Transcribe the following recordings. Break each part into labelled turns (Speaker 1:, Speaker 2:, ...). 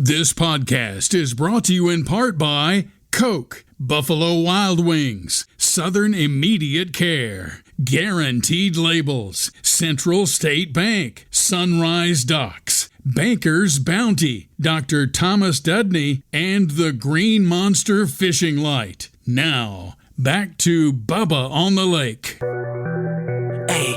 Speaker 1: This podcast is brought to you in part by Coke, Buffalo Wild Wings, Southern Immediate Care, Guaranteed Labels, Central State Bank, Sunrise Docks, Banker's Bounty, Dr. Thomas Dudney, and the Green Monster Fishing Light. Now, back to Bubba on the Lake.
Speaker 2: Hey,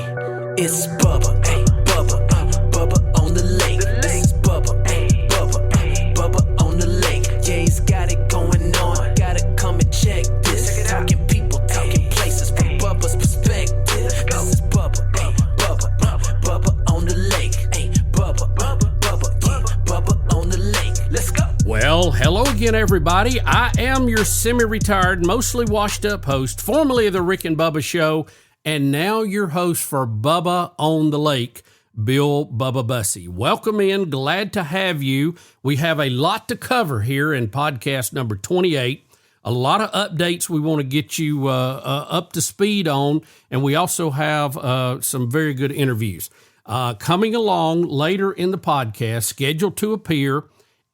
Speaker 2: it's Bubba, hey, Bubba, Bubba on the lake. This is Bubba, hey, Bubba, Bubba on the lake. Yeah, he's got it going on, gotta come and check this. Talking people, talking places from Bubba's perspective. This is Bubba, hey, Bubba on the lake. Hey, Bubba, Bubba on the lake. Let's go.
Speaker 3: Well, hello again, everybody. I am your semi-retired, mostly washed-up host, formerly of the Rick and Bubba Show, and now your host for Bubba on the Lake, Bill Bubba Bussey. Welcome in. Glad to have you. We have a lot to cover here in podcast number 28. A lot of updates we want to get you up to speed on, and we also have some very good interviews. Coming along later in the podcast, scheduled to appear,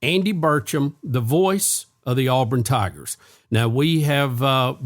Speaker 3: Andy Burchham, the voice of the Auburn Tigers. Now, we have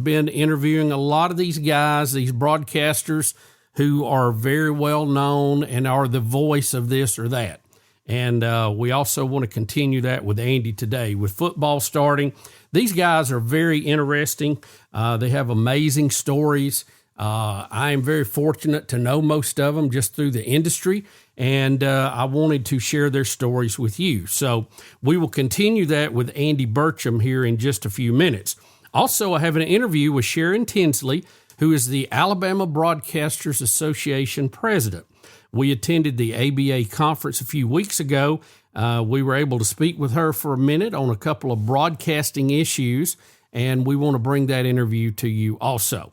Speaker 3: been interviewing a lot of these guys, these broadcasters who are very well known and are the voice of this or that. And we also want to continue that with Andy today. With football starting, these guys are very interesting. They have amazing stories. I am very fortunate to know most of them just through the industry, and I wanted to share their stories with you. So we will continue that with Andy Burchham here in just a few minutes. Also, I have an interview with Sharon Tinsley, who is the Alabama Broadcasters Association president. We attended the ABA conference a few weeks ago. We were able to speak with her for a minute on a couple of broadcasting issues, and we want to bring that interview to you also.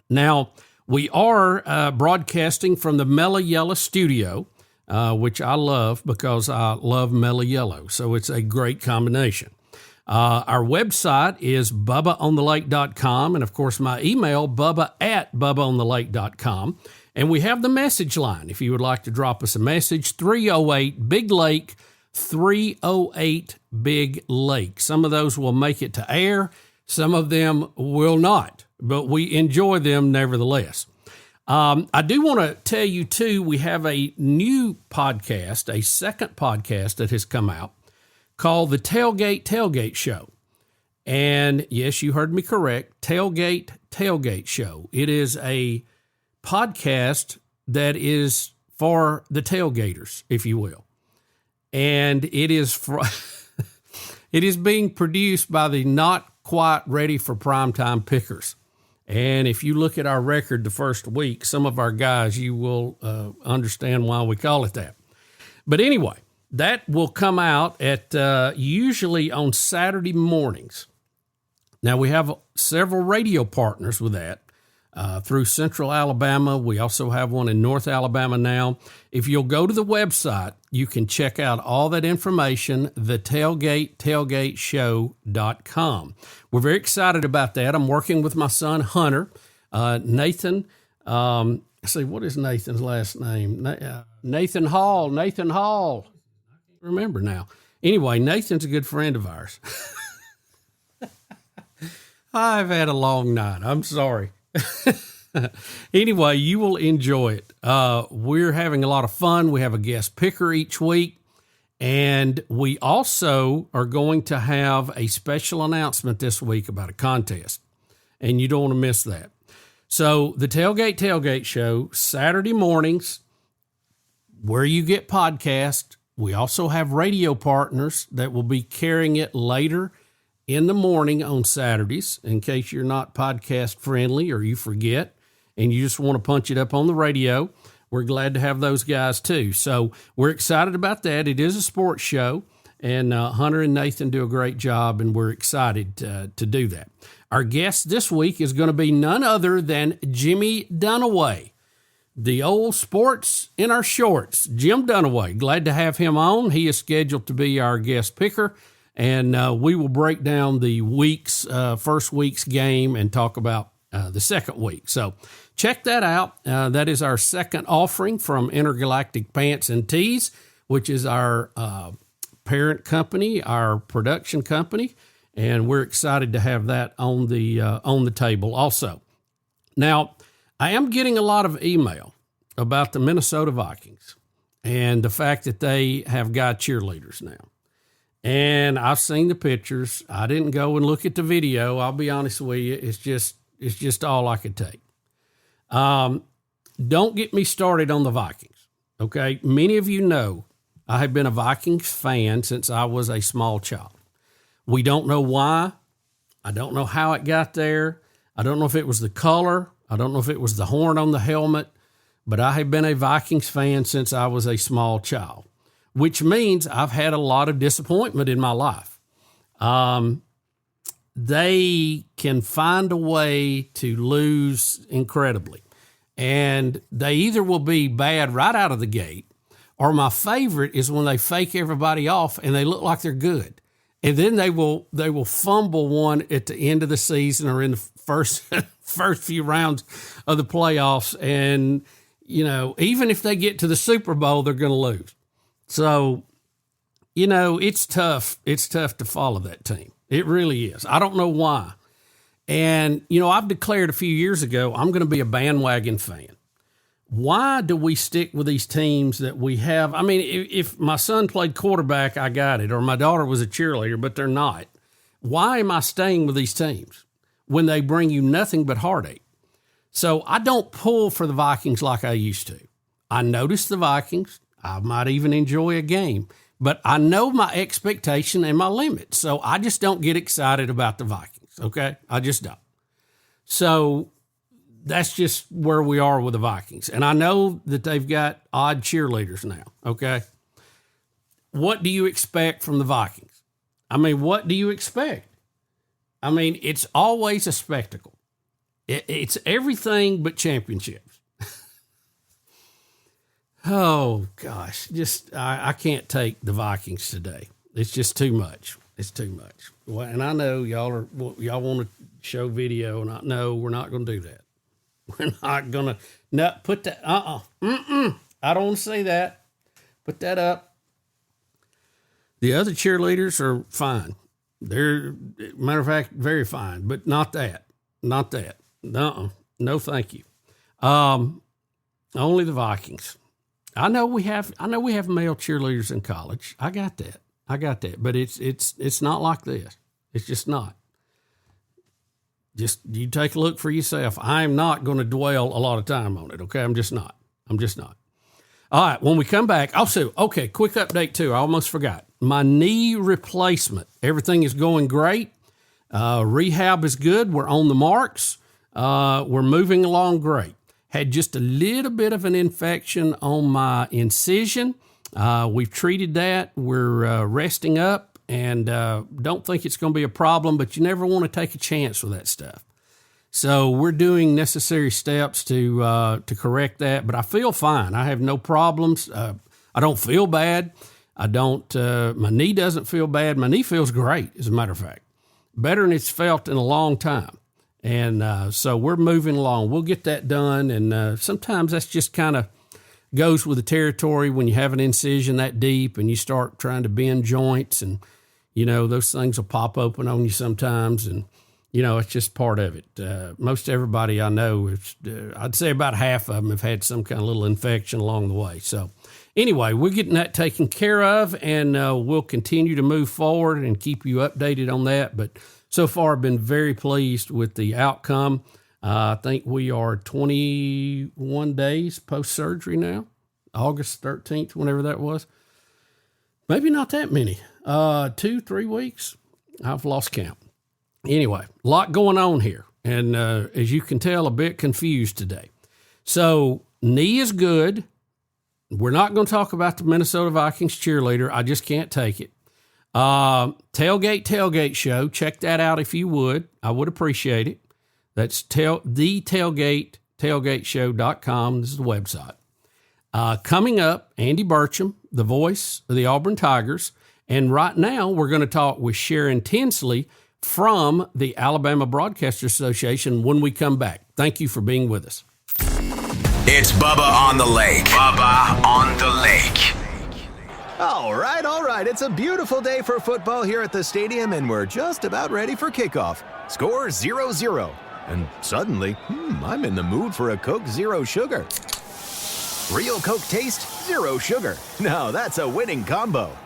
Speaker 3: Now, we are broadcasting from the Mellow Yellow studio, which I love because I love Mellow Yellow, so it's a great combination. Our website is bubbaonthelake.com, and of course my email, bubba@bubbaonthelake.com. And we have the message line if you would like to drop us a message, 308-BIG-LAKE, 308-BIG-LAKE. Some of those will make it to air, some of them will not, but we enjoy them nevertheless. I do want to tell you, too, we have a new podcast, a second podcast that has come out called the Tailgate Show. And yes, you heard me correct, Tailgate Show. It is a podcast that is for the tailgaters, if you will. And it is it is being produced by the not quite ready for primetime pickers. And if you look at our record the first week, some of our guys, you will understand why we call it that. But anyway, that will come out at usually on Saturday mornings. Now, we have several radio partners with that through Central Alabama. We also have one in North Alabama now. If you'll go to the website, you can check out all that information, tailgateshow.com. We're very excited about that. I'm working with my son, Hunter. Nathan, see, what is Nathan's last name? Nathan Hall. I can't remember now. Anyway, Nathan's a good friend of ours. I've had a long night. I'm sorry. Anyway, you will enjoy it. We're having a lot of fun. We have a guest picker each week, and we also are going to have a special announcement this week about a contest, and you don't want to miss that. So the Tailgate Show, Saturday mornings, where you get podcasts. We also have radio partners that will be carrying it later in the morning on Saturdays, in case you're not podcast friendly or you forget and you just want to punch it up on the radio. We're glad to have those guys too. So we're excited about that. It is a sports show, and Hunter and Nathan do a great job, and we're excited to do that. Our guest this week is going to be none other than Jimmy Dunaway, the old sports in our shorts, Jim Dunaway. Glad to have him on. He is scheduled to be our guest picker. And we will break down the first week's game and talk about the second week. So check that out. That is our second offering from Intergalactic Pants and Tees, which is our parent company, our production company, and we're excited to have that on the table also. Now, I am getting a lot of email about the Minnesota Vikings and the fact that they have got cheerleaders now. And I've seen the pictures. I didn't go and look at the video. I'll be honest with you. It's just all I could take. Don't get me started on the Vikings. Okay. Many of you know I have been a Vikings fan since I was a small child. We don't know why. I don't know how it got there. I don't know if it was the color. I don't know if it was the horn on the helmet, but I have been a Vikings fan since I was a small child, which means I've had a lot of disappointment in my life. They can find a way to lose incredibly, and they either will be bad right out of the gate, or my favorite is when they fake everybody off and they look like they're good. And then they will fumble one at the end of the season or in the first few rounds of the playoffs. And, even if they get to the Super Bowl, they're going to lose. So, it's tough. It's tough to follow that team. It really is. I don't know why. And, I've declared a few years ago, I'm going to be a bandwagon fan. Why do we stick with these teams that we have? I mean, if my son played quarterback, I got it, or my daughter was a cheerleader, but they're not. Why am I staying with these teams when they bring you nothing but heartache? So I don't pull for the Vikings like I used to. I notice the Vikings. I might even enjoy a game, but I know my expectation and my limits. So I just don't get excited about the Vikings, okay? I just don't. So that's just where we are with the Vikings. And I know that they've got odd cheerleaders now, okay? What do you expect from the Vikings? I mean, what do you expect? I mean, it's always a spectacle. It's everything but championships. Oh, gosh. I can't take the Vikings today. It's just too much. It's too much. Well, and I know y'all want to show video, and no, we're not going to do that. We're not going to put that. I don't want to see that. Put that up. The other cheerleaders are fine. They're, matter of fact, very fine, but not that. Not that. No, thank you. Only the Vikings. I know we have male cheerleaders in college. I got that. But it's not like this. It's just not. Just you take a look for yourself. I'm not going to dwell a lot of time on it. Okay. I'm just not. All right. When we come back, also, okay, quick update too. I almost forgot my knee replacement. Everything is going great. Rehab is good. We're on the marks. We're moving along great. Had just a little bit of an infection on my incision. We've treated that. We're resting up. And don't think it's going to be a problem, but you never want to take a chance with that stuff. So we're doing necessary steps to correct that. But I feel fine. I have no problems. I don't feel bad. I don't. My knee doesn't feel bad. My knee feels great, as a matter of fact, better than it's felt in a long time. And so we're moving along. We'll get that done. And sometimes that's just kind of goes with the territory when you have an incision that deep and you start trying to bend joints, and those things will pop open on you sometimes, and it's just part of it. Most everybody I know, I'd say about half of them have had some kind of little infection along the way. So anyway, we're getting that taken care of, and we'll continue to move forward and keep you updated on that. But so far, I've been very pleased with the outcome. I think we are 21 days post-surgery now, August 13th, whenever that was. Maybe not that many, 2-3 weeks. I've lost count. Anyway, a lot going on here. And as you can tell, a bit confused today. So knee is good. We're not going to talk about the Minnesota Vikings cheerleader. I just can't take it. Tailgate show. Check that out if you would. I would appreciate it. That's tailgateshow.com. This is the website. Coming up, Andy Burchham, the voice of the Auburn Tigers. And right now, we're going to talk with Sharon Tinsley from the Alabama Broadcasters Association when we come back. Thank you for being with us.
Speaker 4: It's Bubba on the Lake. Bubba on the Lake. All right. It's a beautiful day for football here at the stadium, and we're just about ready for kickoff. Score 0-0. And suddenly, I'm in the mood for a Coke Zero Sugar. Real Coke taste, zero sugar. Now that's a winning combo.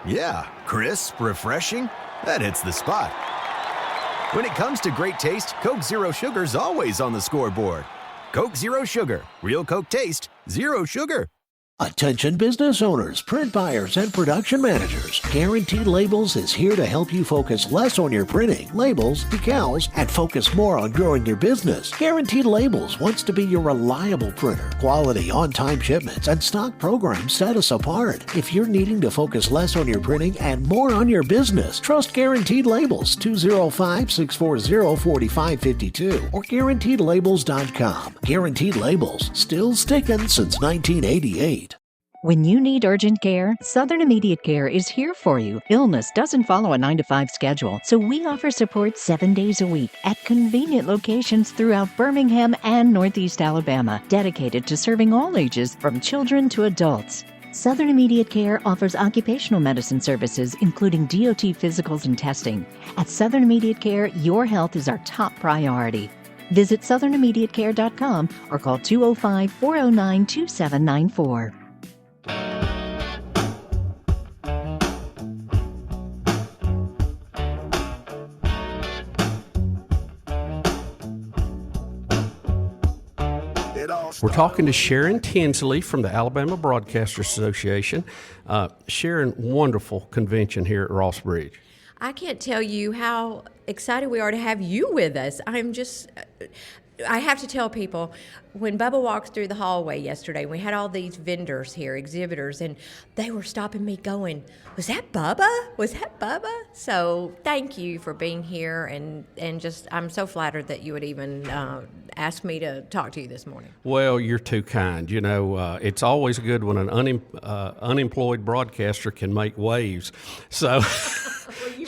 Speaker 4: Yeah, crisp, refreshing. That hits the spot. When it comes to great taste, Coke Zero Sugar's always on the scoreboard. Coke Zero Sugar. Real Coke taste, zero sugar.
Speaker 5: Attention business owners, print buyers, and production managers. Guaranteed Labels is here to help you focus less on your printing, labels, decals, and focus more on growing your business. Guaranteed Labels wants to be your reliable printer. Quality, on-time shipments, and stock programs set us apart. If you're needing to focus less on your printing and more on your business, trust Guaranteed Labels, 205-640-4552 or GuaranteedLabels.com. Guaranteed Labels, still sticking since 1988.
Speaker 6: When you need urgent care, Southern Immediate Care is here for you. Illness doesn't follow a 9-to-5 schedule, so we offer support 7 days a week at convenient locations throughout Birmingham and Northeast Alabama, dedicated to serving all ages from children to adults. Southern Immediate Care offers occupational medicine services, including DOT physicals and testing. At Southern Immediate Care, your health is our top priority. Visit southernimmediatecare.com or call 205-409-2794.
Speaker 3: We're talking to Sharon Tinsley from the Alabama Broadcasters Association. Sharon, wonderful convention here at Ross Bridge.
Speaker 7: I can't tell you how excited we are to have you with us. I have to tell people, when Bubba walked through the hallway yesterday, we had all these vendors here, exhibitors, and they were stopping me going, was that Bubba? Was that Bubba? So thank you for being here, and just I'm so flattered that you would even ask me to talk to you this morning.
Speaker 3: Well, you're too kind. You know, it's always good when an unemployed broadcaster can make waves. So,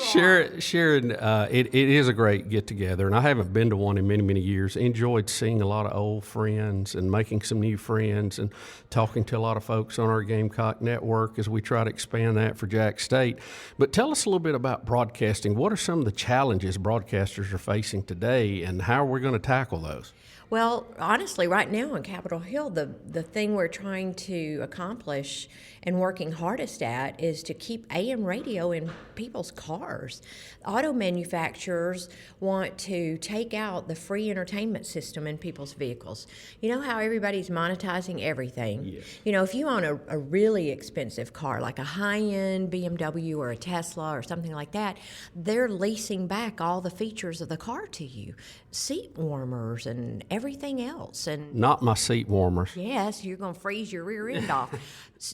Speaker 3: Sharon, it is a great get-together, and I haven't been to one in many, many years. Enjoyed seeing a lot of old friends and making some new friends and talking to a lot of folks on our Gamecock network as we try to expand that for Jack State. But tell us a little bit about broadcasting. What are some of the challenges broadcasters are facing today, and how are we going to tackle those?
Speaker 7: Well, honestly, right now on Capitol Hill, the thing we're trying to accomplish and working hardest at is to keep AM radio in people's cars. Auto manufacturers want to take out the free entertainment system in people's vehicles. You know how everybody's monetizing everything?
Speaker 3: Yes.
Speaker 7: You know, if you own a really expensive car, like a high-end BMW or a Tesla or something like that, they're leasing back all the features of the car to you. Seat warmers and everything else. And
Speaker 3: Not my seat warmers.
Speaker 7: yes, you're going to freeze your rear end off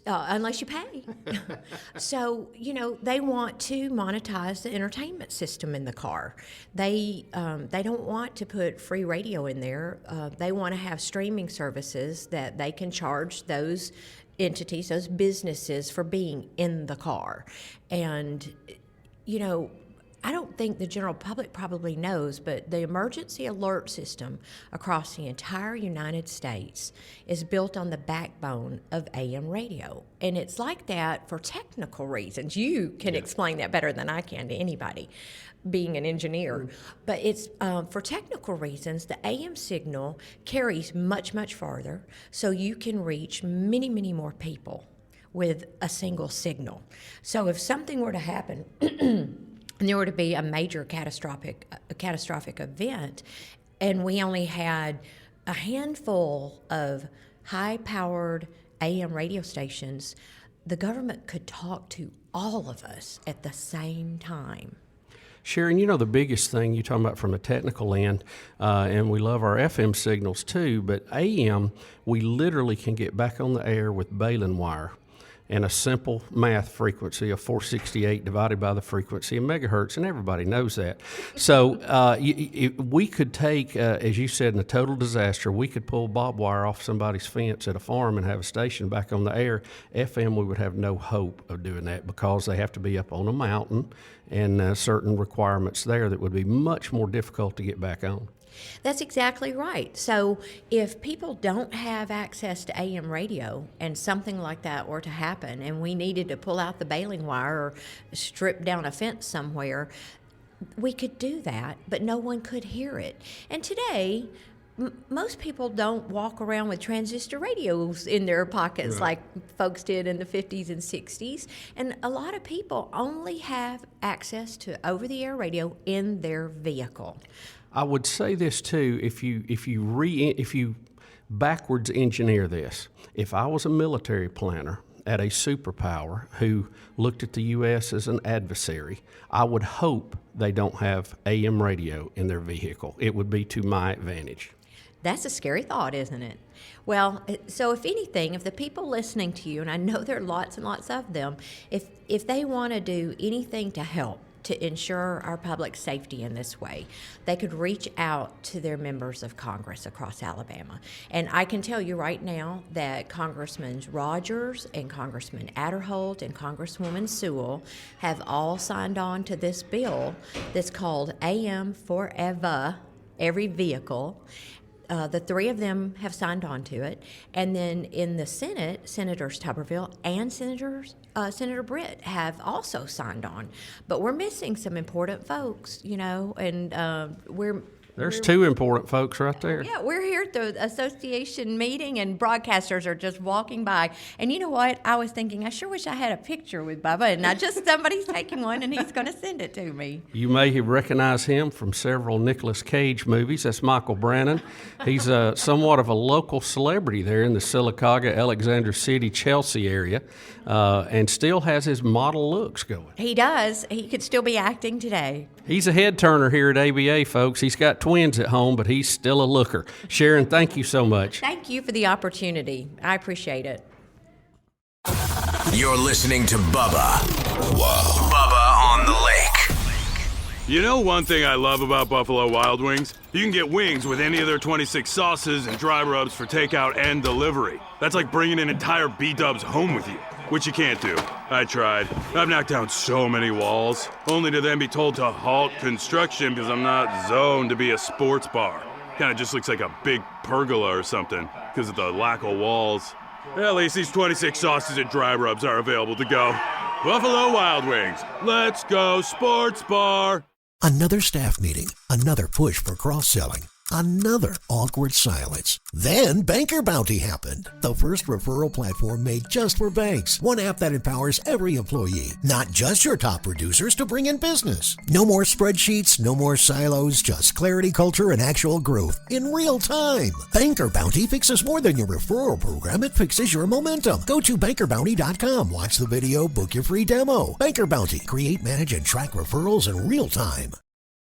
Speaker 7: unless you pay. So, you know, they want to monetize the entertainment system in the car. They don't want to put free radio in there. They want to have streaming services that they can charge those entities, those businesses, for being in the car. And, you know, I don't think the general public probably knows, but the emergency alert system across the entire United States is built on the backbone of AM radio. And it's like that for technical reasons. You can explain that better than I can to anybody, being an engineer. But it's for technical reasons, the AM signal carries much, much farther, so you can reach many, many more people with a single signal. So if something were to happen, and there were to be a major catastrophic event, and we only had a handful of high-powered AM radio stations, the government could talk to all of us at the same time.
Speaker 3: Sharon, you know the biggest thing you're talking about from a technical end, and we love our FM signals too, but AM, we literally can get back on the air with baling wire and a simple math frequency of 468 divided by the frequency of megahertz, and everybody knows that. So we could take, as you said, in a total disaster, we could pull barbed wire off somebody's fence at a farm and have a station back on the air. FM, we would have no hope of doing that because they have to be up on a mountain and certain requirements there that would be much more difficult to get back on.
Speaker 7: That's exactly right. So if people don't have access to AM radio and something like that were to happen and we needed to pull out the baling wire or strip down a fence somewhere, we could do that, but no one could hear it. And today, most people don't walk around with transistor radios in their pockets like folks did in the 50s and 60s. And a lot of people only have access to over-the-air radio in their vehicle.
Speaker 3: I would say this too: if you backwards engineer this, if I was a military planner at a superpower who looked at the U.S. as an adversary, I would hope they don't have AM radio in their vehicle. It would be to my advantage.
Speaker 7: That's a scary thought, isn't it? Well, so if anything, if the people listening to you, and I know there are lots and lots of them, if they want to do anything to help to ensure our public safety in this way, they could reach out to their members of Congress across Alabama. And I can tell you right now that Congressman Rogers and Congressman Adderholt and Congresswoman Sewell have all signed on to this bill that's called AM Forever, Every Vehicle. The three of them have signed on to it. And then in the Senate, Senators Tuberville and Senator Britt have also signed on. But we're missing some important folks, and
Speaker 3: There's two important folks right there.
Speaker 7: Yeah, we're here at the association meeting, and broadcasters are just walking by. And you know what? I was thinking, I sure wish I had a picture with Bubba, and somebody's taking one, and he's going to send it to me.
Speaker 3: You may recognize him from several Nicolas Cage movies. That's Michael Brannon. He's somewhat of a local celebrity there in the Sylacauga, Alexander City, Chelsea area, and still has his model looks going.
Speaker 7: He does. He could still be acting today.
Speaker 3: He's a head turner here at ABA, folks. He's got twins at home, but he's still a looker. Sharon, thank you so much.
Speaker 7: Thank you for the opportunity. I appreciate it.
Speaker 8: You're listening to Bubba. Whoa. Bubba on the Lake.
Speaker 9: You know one thing I love about Buffalo Wild Wings? You can get wings with any of their 26 sauces and dry rubs for takeout and delivery. That's like bringing an entire B-dubs home with you, which you can't do. I tried. I've knocked down so many walls, only to then be told to halt construction because I'm not zoned to be a sports bar. Kinda just looks like a big pergola or something because of the lack of walls. At least these 26 sauces and dry rubs are available to go. Buffalo Wild Wings. Let's go sports bar.
Speaker 5: Another staff meeting, another push for cross-selling, another awkward silence. Then Banker Bounty happened. The first referral platform made just for banks. One app that empowers every employee, not just your top producers, to bring in business. No more spreadsheets, no more silos, just clarity, culture, and actual growth in real time. Banker Bounty fixes more than your referral program. It fixes your momentum. Go to bankerbounty.com, watch the video, book your free demo. Banker Bounty, create, manage, and track referrals in real time.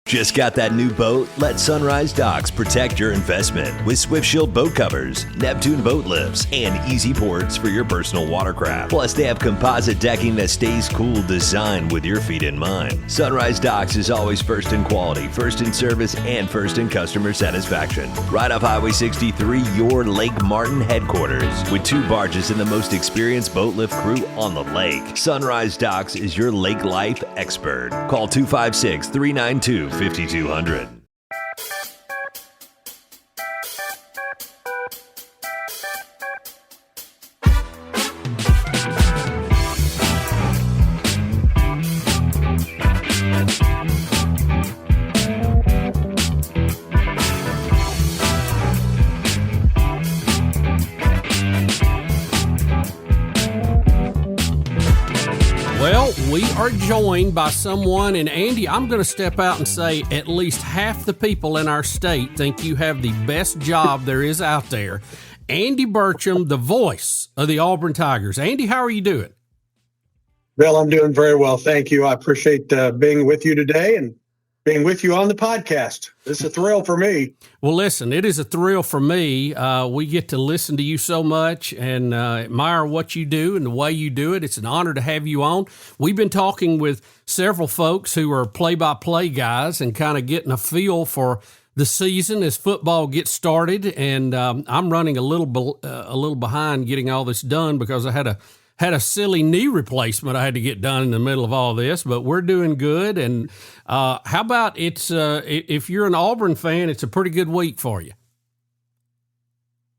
Speaker 10: Just got that new boat? Let Sunrise Docks protect your investment with Swift Shield boat covers, Neptune boat lifts, and easy ports for your personal watercraft. Plus, they have composite decking that stays cool, designed with your feet in mind. Sunrise Docks is always first in quality, first in service, and first in customer satisfaction. Right off Highway 63, your Lake Martin headquarters, with 2 barges and the most experienced boat lift crew on the lake. Sunrise Docks is your lake life expert. Call 256-392-5200.
Speaker 3: Well, we are joined by someone, and Andy, I'm going to step out and say at least half the people in our state think you have the best job there is out there. Andy Burchham, the voice of the Auburn Tigers. Andy, how are you doing?
Speaker 11: Bill, I'm doing very well. Thank you. I appreciate being with you today and being with you on the podcast. It's a thrill for me.
Speaker 3: Well, listen, it is a thrill for me. We get to listen to you so much and admire what you do and the way you do it. It's an honor to have you on. We've been talking with several folks who are play-by-play guys and kind of getting a feel for the season as football gets started. And I'm running a little behind getting all this done because I had had a silly knee replacement I had to get done in the middle of all this, but we're doing good. And how about if you're an Auburn fan, it's a pretty good week for you.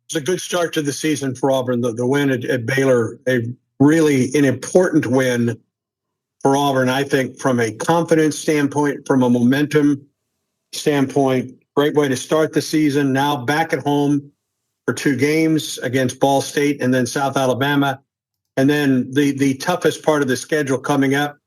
Speaker 11: It's a good start to the season for Auburn. The win at Baylor, an important win for Auburn, I think, from a confidence standpoint, from a momentum standpoint. Great way to start the season. Now back at home for 2 games against Ball State and then South Alabama. And then the toughest part of the schedule coming up,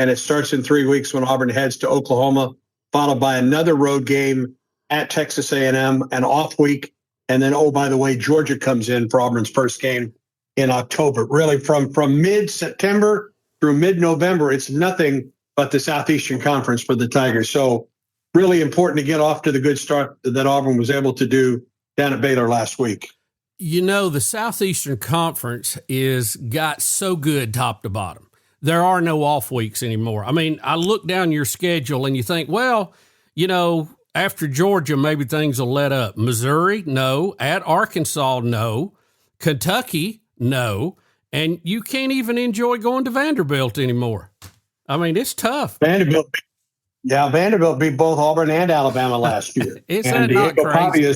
Speaker 11: and it starts in 3 weeks when Auburn heads to Oklahoma, followed by another road game at Texas A&M, an off week. And then, oh, by the way, Georgia comes in for Auburn's first game in October. Really, from mid-September through mid-November, it's nothing but the Southeastern Conference for the Tigers. So really important to get off to the good start that Auburn was able to do down at Baylor last week.
Speaker 3: You know, the Southeastern Conference got so good top to bottom. There are no off weeks anymore. I mean, I look down your schedule and you think, well, you know, after Georgia, maybe things will let up. Missouri, no. At Arkansas, no. Kentucky, no. And you can't even enjoy going to Vanderbilt anymore. I mean, it's tough.
Speaker 11: Vanderbilt beat both Auburn and Alabama last year.
Speaker 3: That not crazy?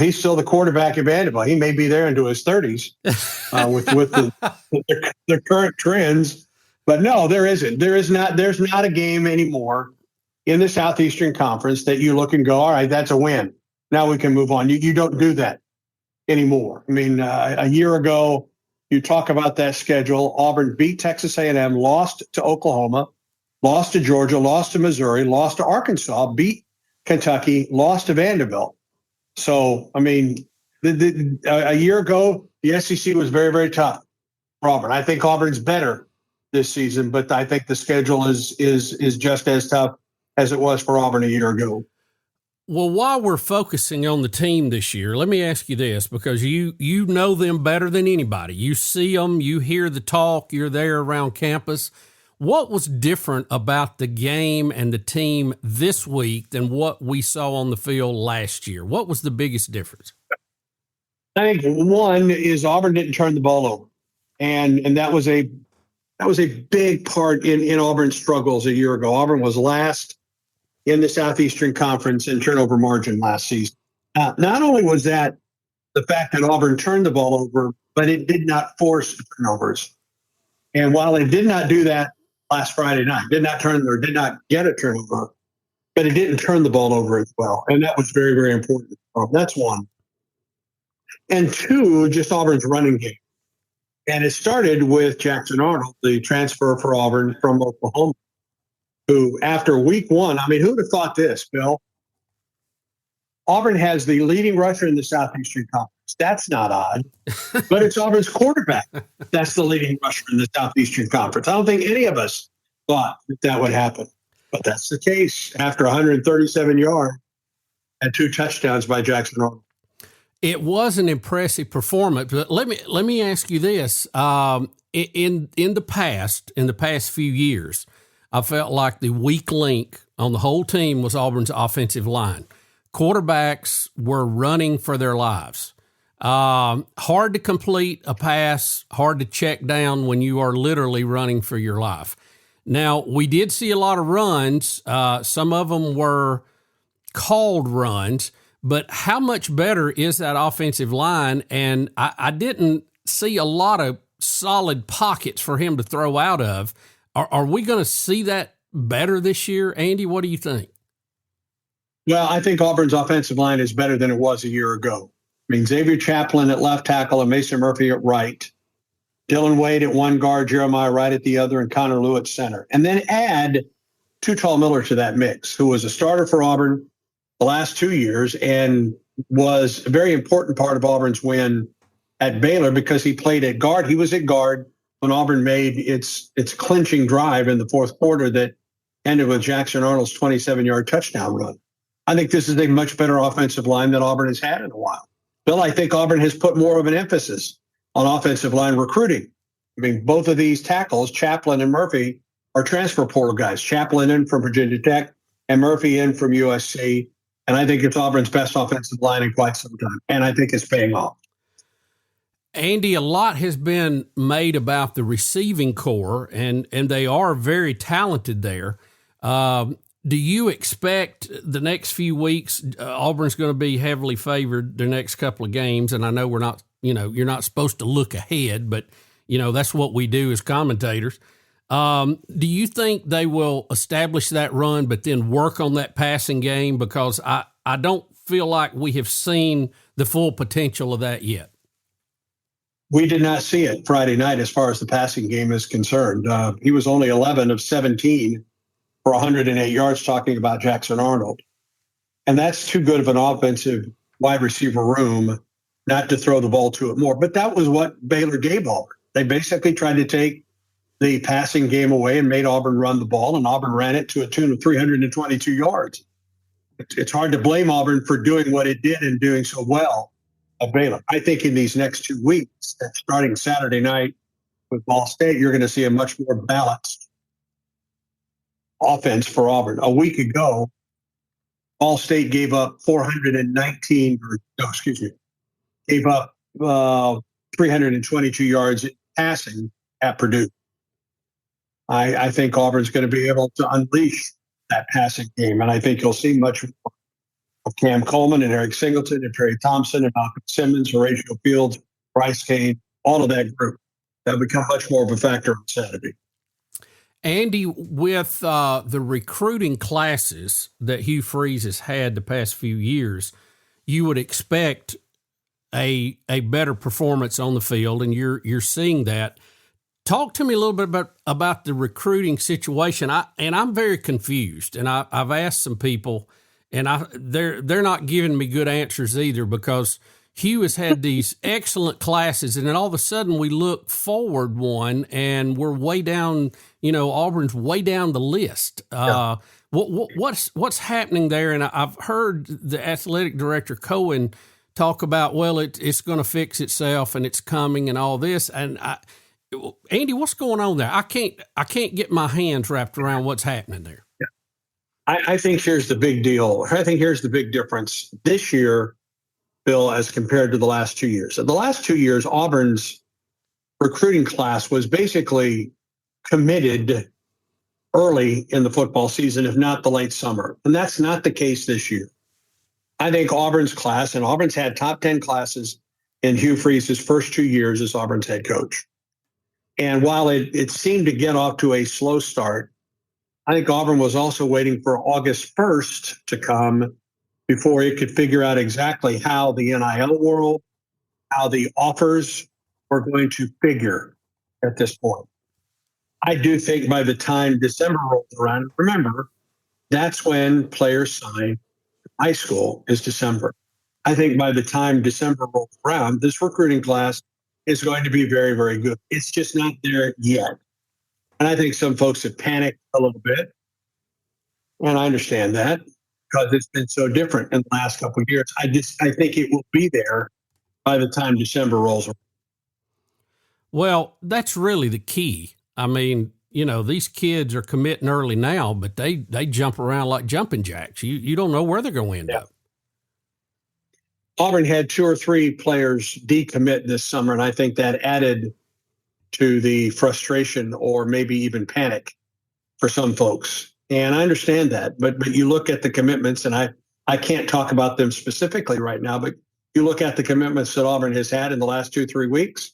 Speaker 11: He's still the quarterback at Vanderbilt. He may be there into his 30s with the current trends. But no, there isn't. There's not a game anymore in the Southeastern Conference that you look and go, all right, that's a win. Now we can move on. You don't do that anymore. I mean, a year ago, you talk about that schedule. Auburn beat Texas A&M, lost to Oklahoma, lost to Georgia, lost to Missouri, lost to Arkansas, beat Kentucky, lost to Vanderbilt. So, I mean, a year ago, the SEC was very, very tough for Auburn. I think Auburn's better this season, but I think the schedule is just as tough as it was for Auburn a year ago.
Speaker 3: Well, while we're focusing on the team this year, let me ask you this, because you know them better than anybody. You see them, you hear the talk, you're there around campus. What was different about the game and the team this week than what we saw on the field last year? What was the biggest difference?
Speaker 11: I think one is Auburn didn't turn the ball over, and that was a big part in Auburn's struggles a year ago. Auburn was last in the Southeastern Conference in turnover margin last season. Not only was that the fact that Auburn turned the ball over, but it did not force turnovers. And while it did not do that last Friday night, did not get a turnover, but it didn't turn the ball over as well. And that was very, very important. That's one. And two, just Auburn's running game. And it started with Jackson Arnold, the transfer for Auburn from Oklahoma, who after week one, I mean, who would have thought this, Bill? Auburn has the leading rusher in the Southeastern Conference. That's not odd, but it's Auburn's quarterback that's the leading rusher in the Southeastern Conference. I don't think any of us thought that would happen, but that's the case after 137 yards and 2 touchdowns by Jackson Arnold.
Speaker 3: It was an impressive performance, but let me ask you this: in the past few years, I felt like the weak link on the whole team was Auburn's offensive line. Quarterbacks were running for their lives. Hard to complete a pass, hard to check down when you are literally running for your life. Now, we did see a lot of runs. Some of them were called runs, but how much better is that offensive line? And I didn't see a lot of solid pockets for him to throw out of. Are we going to see that better this year? Andy, what do you think?
Speaker 11: Well, I think Auburn's offensive line is better than it was a year ago. I mean, Xavier Chaplin at left tackle and Mason Murphy at right. Dylan Wade at one guard, Jeremiah Wright at the other, and Connor Lew at center. And then add Tall Miller to that mix, who was a starter for Auburn the last 2 years and was a very important part of Auburn's win at Baylor because he played at guard. He was at guard when Auburn made its clinching drive in the fourth quarter that ended with Jackson Arnold's 27-yard touchdown run. I think this is a much better offensive line than Auburn has had in a while. Bill, I think Auburn has put more of an emphasis on offensive line recruiting. I mean, both of these tackles, Chaplin and Murphy, are transfer portal guys. Chaplin in from Virginia Tech and Murphy in from USC. And I think it's Auburn's best offensive line in quite some time. And I think it's paying off.
Speaker 3: Andy, a lot has been made about the receiving core, and they are very talented there. Do you expect the next few weeks, Auburn's going to be heavily favored the next couple of games? And I know we're not, you're not supposed to look ahead, but, that's what we do as commentators. Do you think they will establish that run, but then work on that passing game? Because I don't feel like we have seen the full potential of that yet.
Speaker 11: We did not see it Friday night as far as the passing game is concerned. He was only 11 of 17 for 108 yards, talking about Jackson Arnold. And that's too good of an offensive wide receiver room not to throw the ball to it more. But that was what Baylor gave Auburn. They basically tried to take the passing game away and made Auburn run the ball, and Auburn ran it to a tune of 322 yards. It's hard to blame Auburn for doing what it did and doing so well at Baylor. I think in these next 2 weeks, starting Saturday night with Ball State, you're going to see a much more balanced offense for Auburn. A week ago, Ball State gave up 322 yards passing at Purdue. I think Auburn's going to be able to unleash that passing game, and I think you'll see much more of Cam Coleman and Eric Singleton and Terry Thompson and Malcolm Simmons, Horatio Fields, Bryce Kane, all of that group. That'll become much more of a factor on Saturday.
Speaker 3: Andy, with the recruiting classes that Hugh Freeze has had the past few years, you would expect a better performance on the field, and you're seeing that. Talk to me a little bit about the recruiting situation. I'm very confused, and I've asked some people, and they're not giving me good answers either, because Hugh has had these excellent classes, and then all of a sudden we look forward one, and we're way down. Auburn's way down the list. Yeah. What's happening there? And I've heard the athletic director Cohen talk about, well, it's going to fix itself, and it's coming, and all this. And Andy, what's going on there? I can't get my hands wrapped around what's happening there.
Speaker 11: Yeah. I think here's the big deal. I think here's the big difference this year, Bill, as compared to the last 2 years. So the last 2 years, Auburn's recruiting class was basically committed early in the football season, if not the late summer. And that's not the case this year. I think Auburn's class, and Auburn's had top 10 classes in Hugh Freeze's first 2 years as Auburn's head coach. And while it seemed to get off to a slow start, I think Auburn was also waiting for August 1st to come before it could figure out exactly how the NIL world, how the offers were going to figure at this point. I do think by the time December rolls around, remember, that's when players sign high school is December. I think by the time December rolls around, this recruiting class is going to be very, very good. It's just not there yet. And I think some folks have panicked a little bit. And I understand that because it's been so different in the last couple of years. I think it will be there by the time December rolls around.
Speaker 3: Well, that's really the key. I mean, these kids are committing early now, but they jump around like jumping jacks. You don't know where they're going to end up.
Speaker 11: Auburn had 2 or 3 players decommit this summer, and I think that added to the frustration or maybe even panic for some folks. And I understand that, but you look at the commitments, and I can't talk about them specifically right now, but you look at the commitments that Auburn has had in the last 2-3 weeks.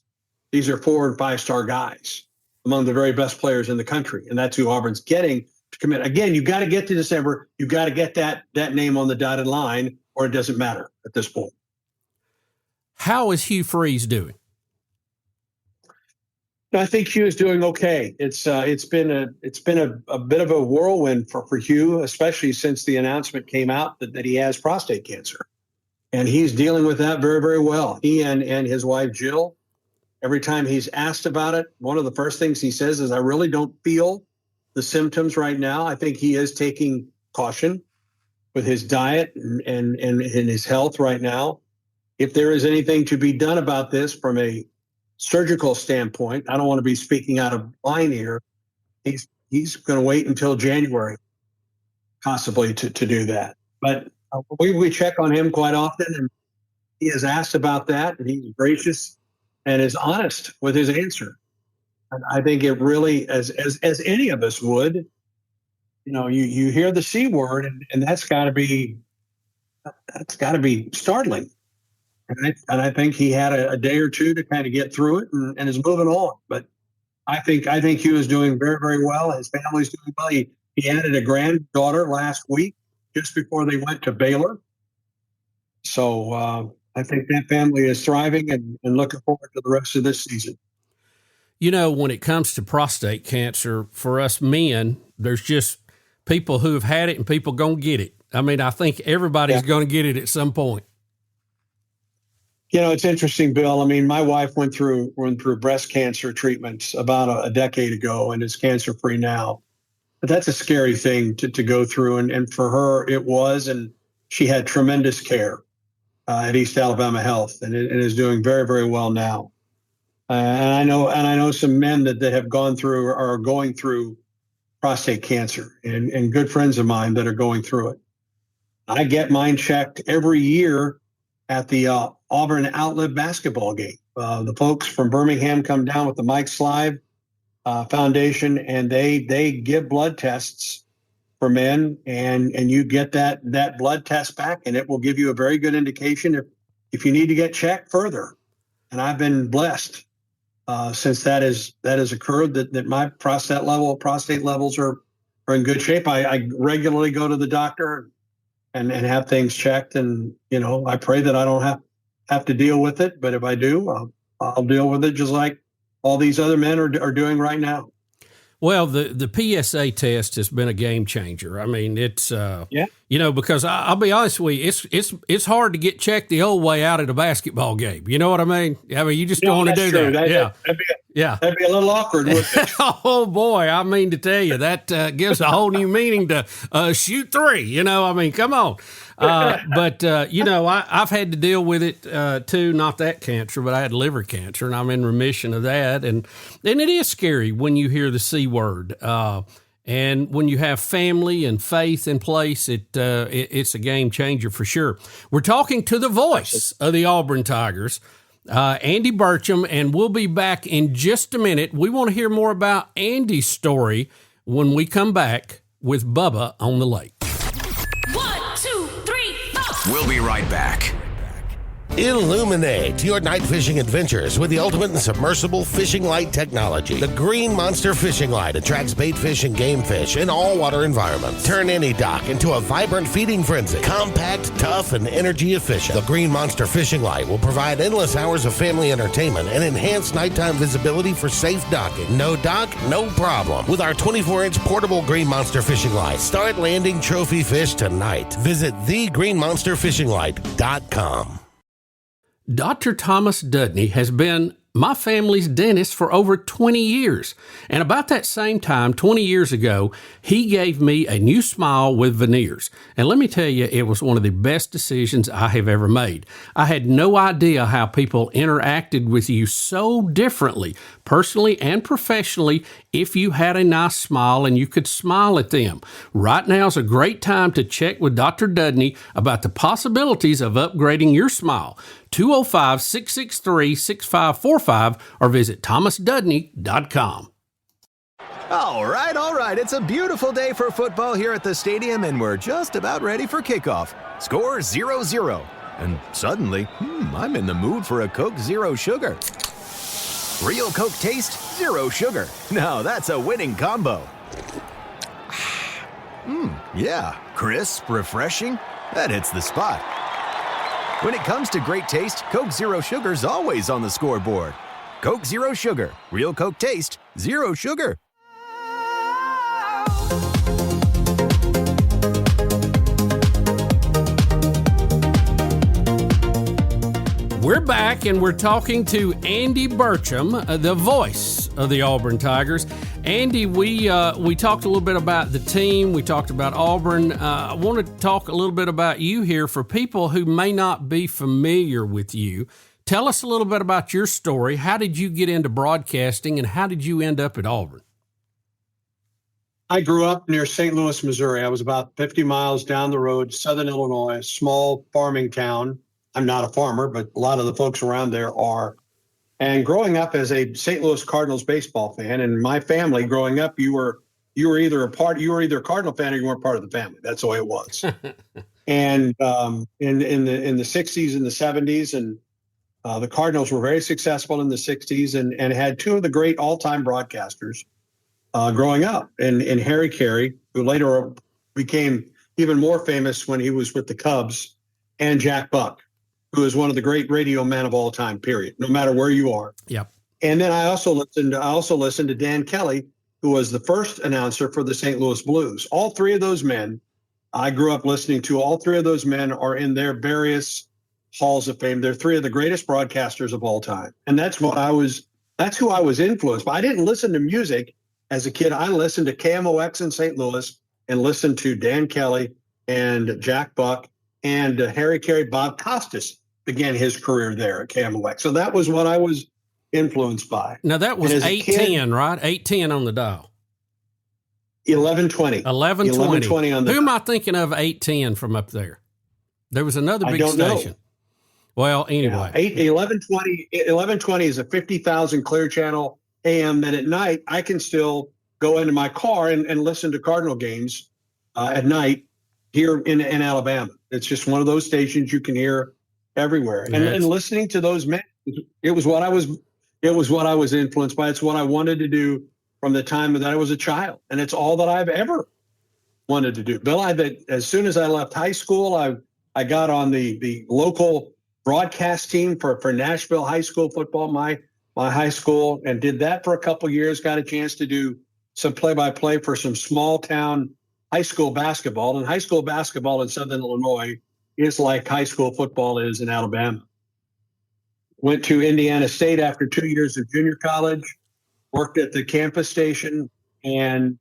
Speaker 11: These are 4- and 5-star guys, among the very best players in the country, and that's who Auburn's getting to commit. Again, you got to get to December. You got to get that name on the dotted line, or it doesn't matter at this point.
Speaker 3: How is Hugh Freeze doing?
Speaker 11: I think Hugh is doing okay. It's been a bit of a whirlwind for Hugh, especially since the announcement came out that he has prostate cancer, and he's dealing with that very, very well. He and his wife Jill. Every time he's asked about it, one of the first things he says is, "I really don't feel the symptoms right now." I think he is taking caution with his diet and his health right now. If there is anything to be done about this from a surgical standpoint, I don't want to be speaking out of line here. He's going to wait until January, possibly, to do that. But we check on him quite often, and he has asked about that, and he's gracious and is honest with his answer. And I think it really, as any of us would, you hear the C word, and that's got to be startling. And I think he had a day or two to kind of get through it and is moving on. But I think he was doing very, very well. His family's doing well. He added a granddaughter last week, just before they went to Baylor. So I think that family is thriving and looking forward to the rest of this season.
Speaker 3: When it comes to prostate cancer, for us men, there's just people who have had it and people going to get it. I mean, I think everybody's going to get it at some point.
Speaker 11: It's interesting, Bill. I mean, my wife went through breast cancer treatments about a decade ago and is cancer-free now. But that's a scary thing to go through. And for her, it was, and she had tremendous care at East Alabama Health and is doing very, very well now. And I know some men that have gone through or are going through prostate cancer and good friends of mine that are going through it. I get mine checked every year at the Auburn Outlet basketball game. The folks from Birmingham come down with the Mike Slive Foundation, and they give blood tests for men, and you get that blood test back, and it will give you a very good indication if you need to get checked further. And I've been blessed since that has occurred that my prostate levels are in good shape. I regularly go to the doctor and have things checked, and I pray that I don't have to deal with it. But if I do, I'll deal with it just like all these other men are doing right now.
Speaker 3: Well, the PSA test has been a game changer. I mean, it's because I'll be honest with you, it's hard to get checked the old way out at a basketball game. You know what I mean? I mean, you just don't want to do
Speaker 11: true.
Speaker 3: that.
Speaker 11: That'd be a little awkward, wouldn't it?
Speaker 3: Oh boy, I mean to tell you that gives a whole new meaning to shoot three. I mean, come on. But I've had to deal with it too. Not that cancer, but I had liver cancer, and I'm in remission of that. And it is scary when you hear the C word. And when you have family and faith in place, it's a game changer for sure. We're talking to the voice of the Auburn Tigers, Andy Burcham, and we'll be back in just a minute. We want to hear more about Andy's story when we come back with Bubba on the Lake.
Speaker 8: 1, 2, 3, 4. We'll be right back.
Speaker 12: Illuminate your night fishing adventures with the ultimate in submersible fishing light technology. The Green Monster Fishing Light attracts bait fish and game fish in all water environments. Turn any dock into a vibrant feeding frenzy. Compact, tough, and energy efficient. The Green Monster Fishing Light will provide endless hours of family entertainment and enhanced nighttime visibility for safe docking. No dock, no problem. With our 24-inch portable Green Monster Fishing Light, start landing trophy fish tonight. Visit thegreenmonsterfishinglight.com.
Speaker 3: Dr. Thomas Dudney has been my family's dentist for over 20 years. And about that same time, 20 years ago, he gave me a new smile with veneers. And let me tell you, it was one of the best decisions I have ever made. I had no idea how people interacted with you so differently, personally and professionally, if you had a nice smile and you could smile at them. Right now is a great time to check with Dr. Dudney about the possibilities of upgrading your smile. 205-663-6545 or visit thomasdudney.com.
Speaker 4: All right. It's a beautiful day for football here at the stadium, and we're just about ready for kickoff. Score 0-0. And suddenly, I'm in the mood for a Coke Zero Sugar. Real Coke taste, zero sugar. Now that's a winning combo. Yeah, crisp, refreshing. That hits the spot. When it comes to great taste, Coke Zero Sugar's always on the scoreboard. Coke Zero Sugar. Real Coke taste, zero sugar.
Speaker 3: We're back, and we're talking to Andy Burcham, the voice of the Auburn Tigers. Andy, we talked a little bit about the team. We talked about Auburn. I want to talk a little bit about you here for people who may not be familiar with you. Tell us a little bit about your story. How did you get into broadcasting, and how did you end up at Auburn?
Speaker 11: I grew up near St. Louis, Missouri. I was about 50 miles down the road, southern Illinois, a small farming town. I'm not a farmer, but a lot of the folks around there are. And growing up as a St. Louis Cardinals baseball fan, and my family growing up, you were either a Cardinal fan or you weren't part of the family. That's the way it was. And in the 60s and the 70s, and the Cardinals were very successful in the 60s and had two of the great all-time broadcasters growing up, and Harry Carey, who later became even more famous when he was with the Cubs, and Jack Buck, who is one of the great radio men of all time, period, no matter where you are.
Speaker 3: Yep.
Speaker 11: And then I also listened to Dan Kelly, who was the first announcer for the St. Louis Blues. All three of those men I grew up listening to. All three of those men are in their various halls of fame. They're three of the greatest broadcasters of all time. And that's who I was influenced by. I didn't listen to music as a kid. I listened to KMOX in St. Louis and listened to Dan Kelly and Jack Buck and Harry Carey. Bob Costas began his career there at KMOX. So that was what I was influenced by.
Speaker 3: Now that was 810, right? 810 on the dial.
Speaker 11: 1120.
Speaker 3: 1120
Speaker 11: on the
Speaker 3: Who am I thinking of 810 from up there? There was another big station.
Speaker 11: Know.
Speaker 3: Well, anyway.
Speaker 11: 1120 is a 50,000 clear channel AM that at night I can still go into my car and listen to Cardinal games at night here in Alabama. It's just one of those stations you can hear everywhere. And listening to those men, it was what I was influenced by. It's what I wanted to do from the time that I was a child. And it's all that I've ever wanted to do. Bill, as soon as I left high school, I got on the local broadcast team for Nashville high school football, my high school, and did that for a couple of years. Got a chance to do some play-by-play for some small town high school basketball. And high school basketball in Southern Illinois is like high school football is in Alabama. Went to Indiana State after 2 years of junior college, worked at the campus station, and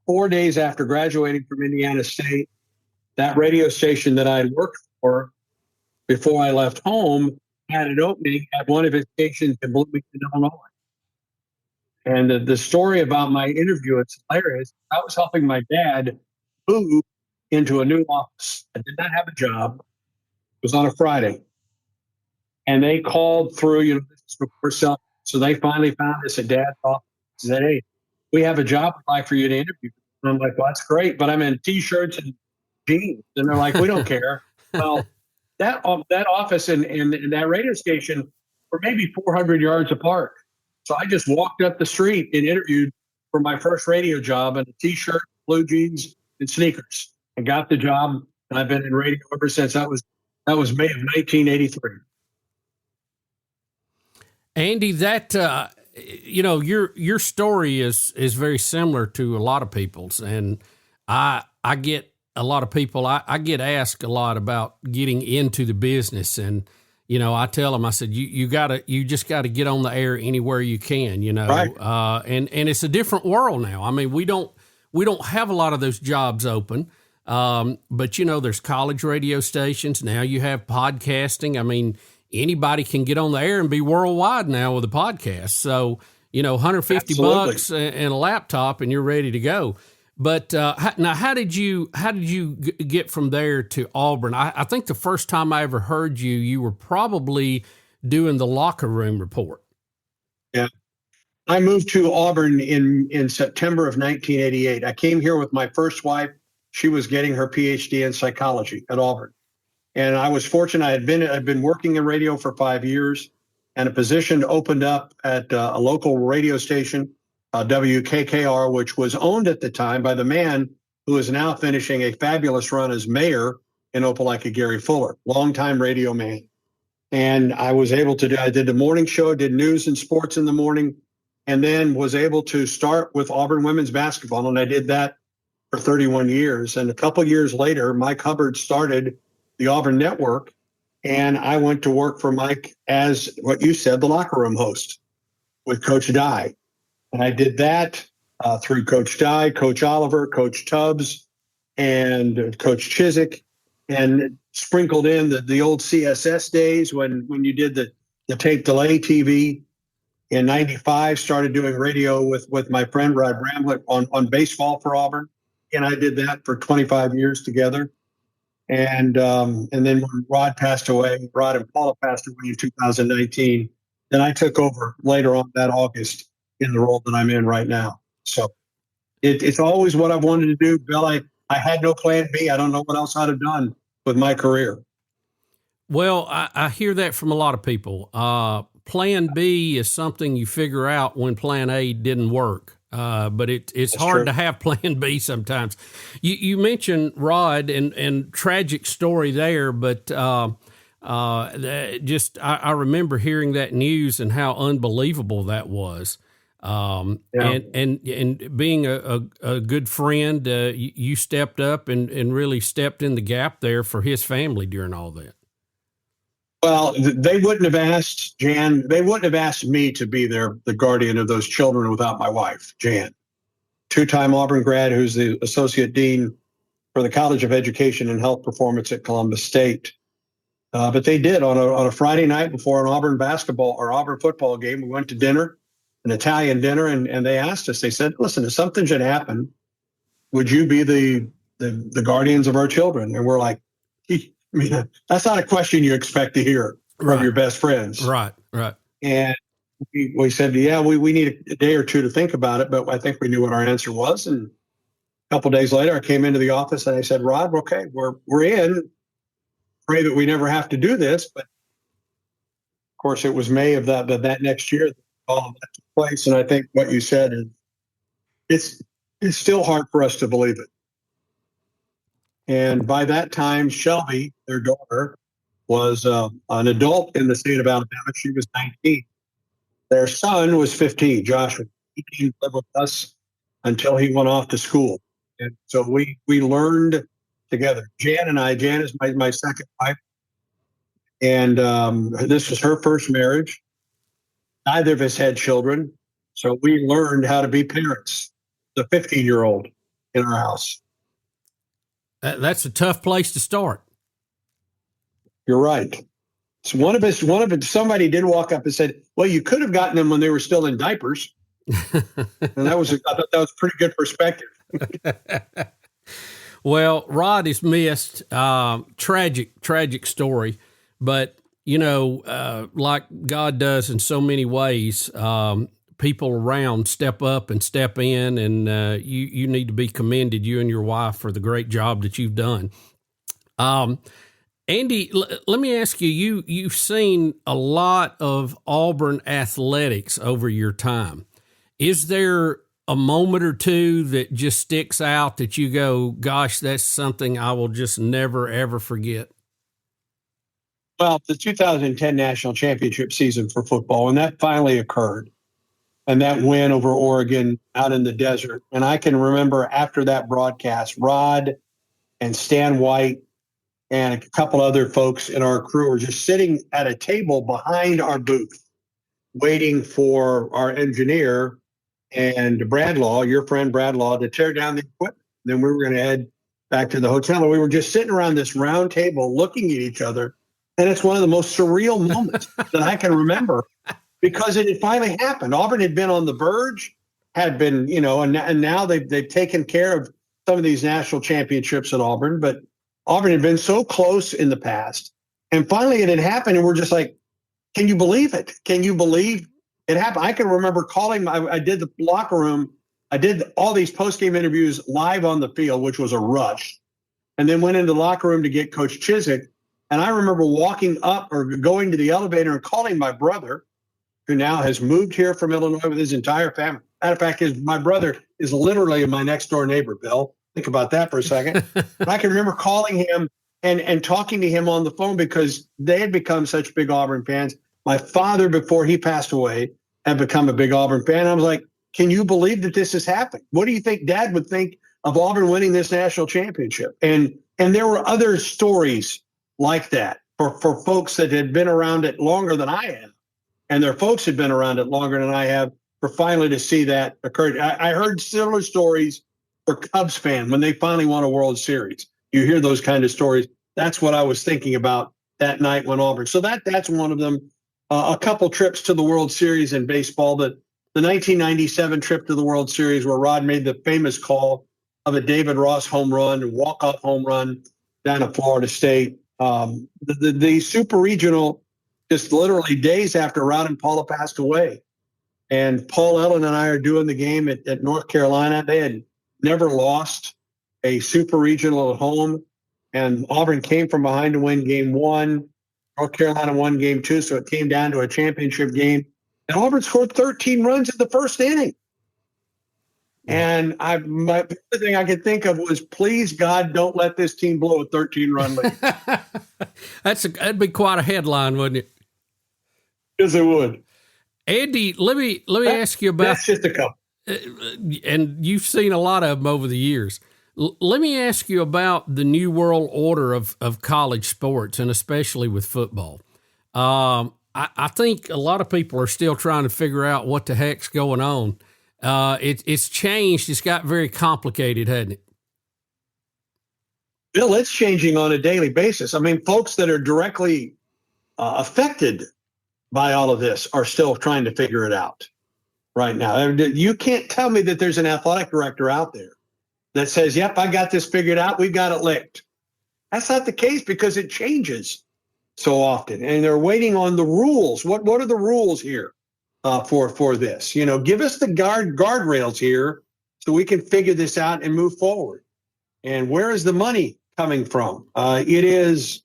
Speaker 11: 4 days after graduating from Indiana State, that radio station that I had worked for before I left home had an opening at one of its stations in Bloomington, Illinois. And the story about my interview, it's hilarious. I was helping my dad move into a new office. I did not have a job. It was on a Friday. And they called through, this is before cell. So they finally found us at Dad's office and said, "Hey, we have a job I'd like for you to interview." And I'm like, "Well, that's great, but I'm in T-shirts and jeans." And they're like, "We don't care." Well, that office and that radio station were maybe 400 yards apart. So I just walked up the street and interviewed for my first radio job in a T-shirt, blue jeans, and sneakers, and got the job. And I've been in radio ever since. That was May of 1983.
Speaker 3: Andy, that your story is very similar to a lot of people's, and I get a lot of people. I get asked a lot about getting into the business, and I tell them, I said, you just gotta get on the air anywhere you can,
Speaker 11: Right.
Speaker 3: And it's a different world now. I mean, we don't have a lot of those jobs open, but there's college radio stations now. You have podcasting. I mean, anybody can get on the air and be worldwide now with a podcast. So, $150 bucks and a laptop and you're ready to go. But now, how did you get from there to Auburn? I think the first time I ever heard you were probably doing the locker room report.
Speaker 11: Yeah. I moved to Auburn in September of 1988. I came here with my first wife. She was getting her PhD in psychology at Auburn. And I was fortunate. I'd been working in radio for 5 years, and a position opened up at a local radio station, WKKR, which was owned at the time by the man who is now finishing a fabulous run as mayor in Opelika, Gary Fuller, longtime radio man. And I did the morning show, did news and sports in the morning, and then was able to start with Auburn women's basketball. And I did that for 31 years. And a couple years later, Mike Hubbard started the Auburn Network, and I went to work for Mike as what you said, the locker room host with Coach Dye. And I did that through Coach Dye, Coach Oliver, Coach Tubbs, and Coach Chiswick, and sprinkled in the old CSS days when you did the tape delay TV. In 95, started doing radio with my friend Rod Bramlett on baseball for Auburn. And I did that for 25 years together. And then when Rod and Paula passed away in 2019, then I took over later on that August in the role that I'm in right now. So it's always what I've wanted to do, Bill. I had no plan B. I don't know what else I'd have done with my career.
Speaker 3: Well, I hear that from a lot of people. Plan B is something you figure out when Plan A didn't work. But it's That's hard
Speaker 11: true.
Speaker 3: to have Plan B sometimes. You mentioned Rod and tragic story there, but I remember hearing that news and how unbelievable that was. And being a good friend, you stepped up and really stepped in the gap there for his family during all that.
Speaker 11: Well, they wouldn't have asked Jan. They wouldn't have asked me to be the guardian of those children without my wife, Jan, two-time Auburn grad, who's the associate dean for the College of Education and Health Performance at Columbus State. But they did on a Friday night before an Auburn basketball or Auburn football game. We went to dinner, an Italian dinner, and they asked us. They said, "Listen, if something should happen, would you be the guardians of our children?" And we're like, I mean, that's not a question you expect to hear from your best friends.
Speaker 3: Right.
Speaker 11: And we said, yeah, we need a day or two to think about it, but I think we knew what our answer was. And a couple of days later, I came into the office and I said, Rod, okay, we're in. Pray that we never have to do this. But of course, it was May of that next year that all of that took place. And I think what you said is it's still hard for us to believe it. And by that time, Shelby, their daughter, was an adult in the state of Alabama. She was 19. Their son was 15, Joshua. He came to live with us until he went off to school. And so we learned together. Jan is my second wife. And this was her first marriage. Neither of us had children. So we learned how to be parents, the 15-year-old in our house.
Speaker 3: That's a tough place to start.
Speaker 11: You're right. So somebody did walk up and said, well, you could have gotten them when they were still in diapers. And I thought that was pretty good perspective.
Speaker 3: Well, Rod is missed. Tragic story. But, like God does in so many ways, people around step up and step in, and you need to be commended, you and your wife, for the great job that you've done. Andy, let me ask you, you've seen a lot of Auburn athletics over your time. Is there a moment or two that just sticks out that you go, gosh, that's something I will just never, ever forget?
Speaker 11: Well, the 2010 national championship season for football, when that finally occurred, and that win over Oregon out in the desert. And I can remember after that broadcast, Rod and Stan White and a couple other folks in our crew were just sitting at a table behind our booth, waiting for our engineer and Bradlaw, your friend Bradlaw, to tear down the equipment. Then we were going to head back to the hotel. And we were just sitting around this round table looking at each other. And it's one of the most surreal moments that I can remember, because it had finally happened. Auburn had been on the verge, had been, and now they've taken care of some of these national championships at Auburn, but Auburn had been so close in the past. And finally it had happened, and we're just like, can you believe it? Can you believe it happened? I can remember calling, I did the locker room, I did all these post-game interviews live on the field, which was a rush, and then went into the locker room to get Coach Chiswick. And I remember walking up or going to the elevator and calling my brother, who now has moved here from Illinois with his entire family. Matter of fact, my brother is literally my next door neighbor, Bill. Think about that for a second. But I can remember calling him and talking to him on the phone, because they had become such big Auburn fans. My father, before he passed away, had become a big Auburn fan. I was like, can you believe that this has happened? What do you think Dad would think of Auburn winning this national championship? And there were other stories like that for folks that had been around it longer than I have. And their folks had been around it longer than I have, for finally to see that occur. I heard similar stories for Cubs fan when they finally won a World Series. You hear those kind of stories. That's what I was thinking about that night when Auburn. So that's one of them. A couple trips to the World Series in baseball. The 1997 trip to the World Series, where Rod made the famous call of a David Ross home run and walk-off home run down at Florida State. The super regional just literally days after Rod and Paula passed away. And Paul Ellen and I are doing the game at North Carolina. They had never lost a super regional at home. And Auburn came from behind to win game 1. North Carolina won game 2, so it came down to a championship game. And Auburn scored 13 runs in the first inning. And the only thing I could think of was, please, God, don't let this team blow a 13-run lead.
Speaker 3: That'd be quite a headline, wouldn't it?
Speaker 11: Yes, it would.
Speaker 3: Andy, let me ask you about.
Speaker 11: That's just a couple.
Speaker 3: And you've seen a lot of them over the years. Let me ask you about the new world order of college sports, and especially with football. I think a lot of people are still trying to figure out what the heck's going on. It's changed. It's got very complicated, hasn't it?
Speaker 11: Bill, it's changing on a daily basis. I mean, folks that are directly affected by all of this are still trying to figure it out right now. You can't tell me that there's an athletic director out there that says, yep, I got this figured out. We've got it licked. That's not the case because it changes so often. And they're waiting on the rules. What are the rules here for this? Give us the guardrails here so we can figure this out and move forward. And where is the money coming from? It is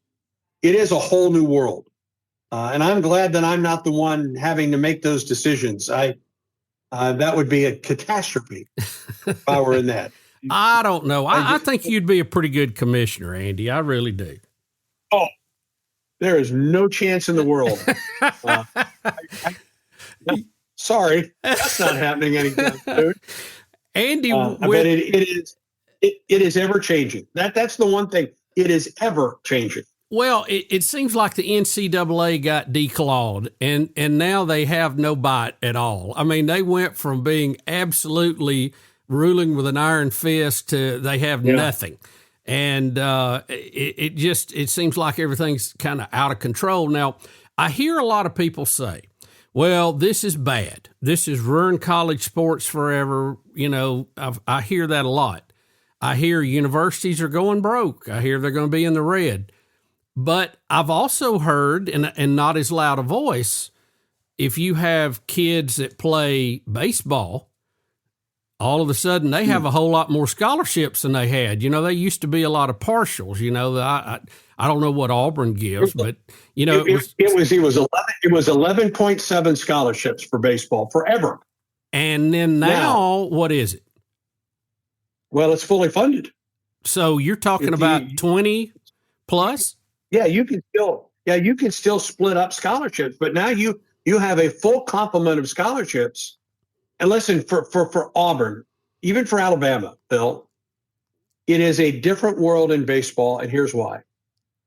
Speaker 11: a whole new world. And I'm glad that I'm not the one having to make those decisions. That would be a catastrophe if I were in that.
Speaker 3: I don't know. I think you'd be a pretty good commissioner, Andy. I really do.
Speaker 11: Oh, there is no chance in the world. Sorry, that's not happening anytime soon.
Speaker 3: Andy,
Speaker 11: but it is ever changing. That's the one thing. It is ever changing.
Speaker 3: Well, it seems like the NCAA got declawed, and now they have no bite at all. I mean, they went from being absolutely ruling with an iron fist to they have nothing. And it seems like everything's kind of out of control. Now, I hear a lot of people say, well, this is bad. This has ruined college sports forever. I hear that a lot. I hear universities are going broke. I hear they're going to be in the red. But I've also heard, and not as loud a voice, if you have kids that play baseball, all of a sudden they have a whole lot more scholarships than they had. They used to be a lot of partials. I don't know what Auburn gives, but it was
Speaker 11: 11.7 scholarships for baseball forever.
Speaker 3: And then now what is it?
Speaker 11: Well, it's fully funded.
Speaker 3: So you're talking about 20 plus?
Speaker 11: Yeah, you can still split up scholarships, but now you have a full complement of scholarships. And listen, for Auburn, even for Alabama, Bill, it is a different world in baseball, and here's why.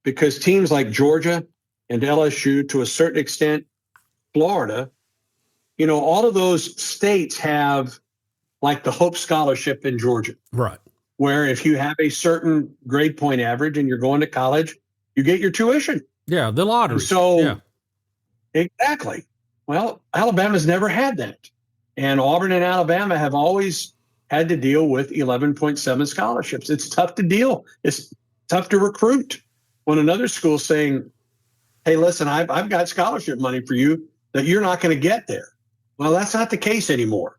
Speaker 11: Because teams like Georgia and LSU, to a certain extent, Florida, all of those states have like the Hope Scholarship in Georgia.
Speaker 3: Right.
Speaker 11: Where if you have a certain grade point average and you're going to college, you get your tuition.
Speaker 3: Yeah, the lottery.
Speaker 11: Exactly. Well, Alabama's never had that. And Auburn and Alabama have always had to deal with 11.7 scholarships. It's tough to deal. It's tough to recruit when another school's saying, hey, listen, I've got scholarship money for you that you're not going to get there. Well, that's not the case anymore.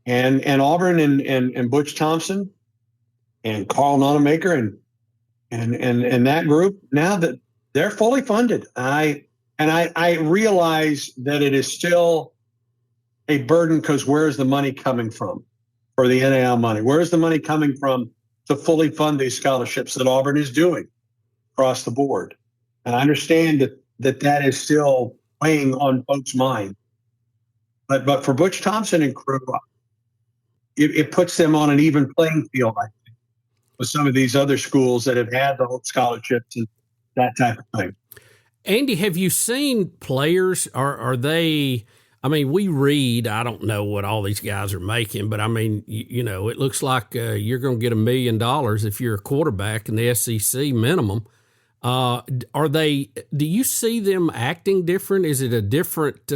Speaker 11: And Auburn and Butch Thompson and Carl Nonemaker and that group, now that they're fully funded. I realize that it is still a burden because where's the money coming from for the NIL money? Where's the money coming from to fully fund these scholarships that Auburn is doing across the board? And I understand that is still weighing on folks' mind. But for Butch Thompson and crew, it puts them on an even playing field, I think, with some of these other schools that have had the whole scholarships and that type of thing.
Speaker 3: Andy, have you seen players? Are they? I mean, we read. I don't know what all these guys are making, but I mean, it looks like you're going to get $1 million if you're a quarterback in the SEC minimum. Are they? Do you see them acting different? Is it a different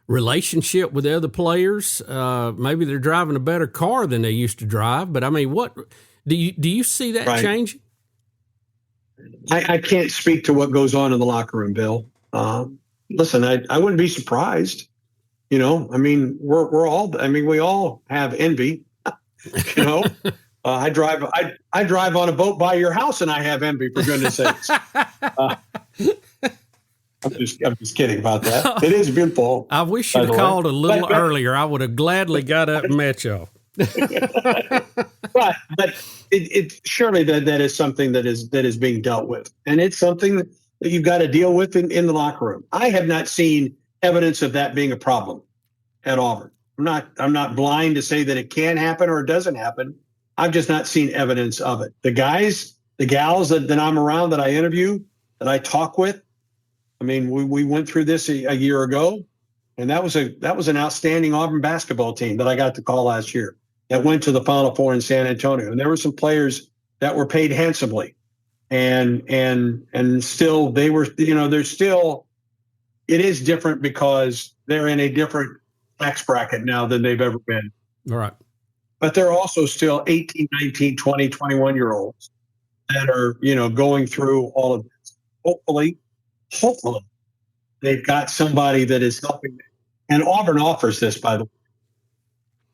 Speaker 3: relationship with the other players? Maybe they're driving a better car than they used to drive. But I mean, what do you see that changing?
Speaker 11: I can't speak to what goes on in the locker room, Bill. listen, I wouldn't be surprised. You know, I mean, we all have envy. You know, I drive on a boat by your house, and I have envy, for goodness sakes. I'm just kidding about that. It is beautiful.
Speaker 3: I wish you'd called a little earlier. I would have gladly got up and met y'all.
Speaker 11: but it surely that is something that is being dealt with, and it's something that you've got to deal with in the locker room. I have not seen evidence of that being a problem at Auburn. I'm not blind to say that it can happen or it doesn't happen. I've just not seen evidence of it. The guys, the gals that I'm around, that I interview, that I talk with, I mean, we went through this a year ago, and that was an outstanding Auburn basketball team that I got to call last year that went to the Final Four in San Antonio. And there were some players that were paid handsomely, and still they were, you know, it is different because they're in a different tax bracket now than they've ever been.
Speaker 3: All right.
Speaker 11: But they're also still 18, 19, 20, 21-year-olds that are, you know, going through all of this. Hopefully, they've got somebody that is helping them. And Auburn offers this, by the way,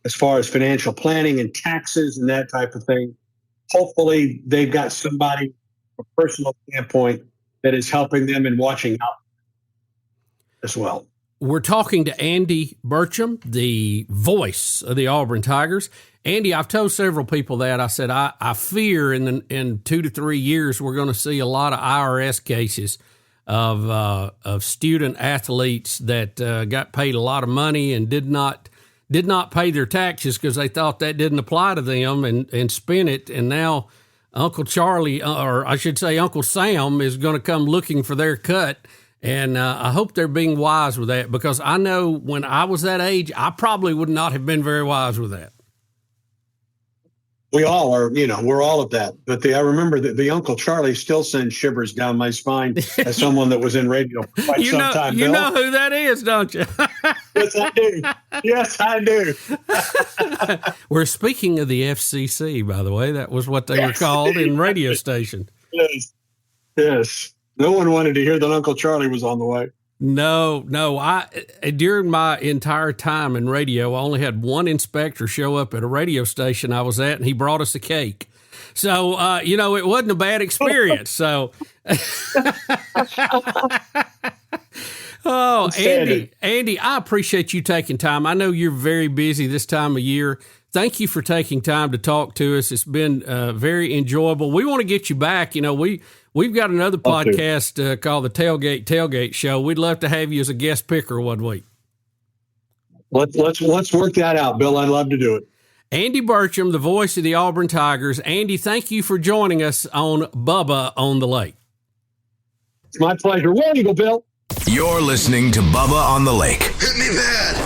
Speaker 11: as far as financial planning and taxes and that type of thing. Hopefully, they've got somebody from a personal standpoint that is helping them and watching out as well.
Speaker 3: We're talking to Andy Burcham, the voice of the Auburn Tigers. Andy, I've told several people that. I said, I fear in 2 to 3 years we're going to see a lot of IRS cases of student athletes that got paid a lot of money and did not pay their taxes because they thought that didn't apply to them and spent it. And now Uncle Charlie, or I should say Uncle Sam, is going to come looking for their cut. And I hope they're being wise with that, because I know when I was that age, I probably would not have been very wise with that.
Speaker 11: We all are, you know, we're all of that. But I remember that the Uncle Charlie still sends shivers down my spine as someone that was in radio for quite some time.
Speaker 3: You know who that is, don't you?
Speaker 11: Yes, I do. Yes, I do.
Speaker 3: We're speaking of the FCC, by the way. That was what they were called in radio station.
Speaker 11: Yes. No one wanted to hear that Uncle Charlie was on the way.
Speaker 3: No. During my entire time in radio, I only had one inspector show up at a radio station I was at, and he brought us a cake. So, you know, it wasn't a bad experience. So, oh, Andy, I appreciate you taking time. I know you're very busy this time of year. Thank you for taking time to talk to us. It's been very enjoyable. We want to get you back. You know, we've got another podcast called the Tailgate Show. We'd love to have you as a guest picker one week.
Speaker 11: Let's work that out, Bill. I'd love to do it.
Speaker 3: Andy Burcham, the voice of the Auburn Tigers. Andy, thank you for joining us on Bubba on the Lake.
Speaker 11: It's my pleasure. Where you go, Bill?
Speaker 8: You're listening to Bubba on the Lake. Hit me bad.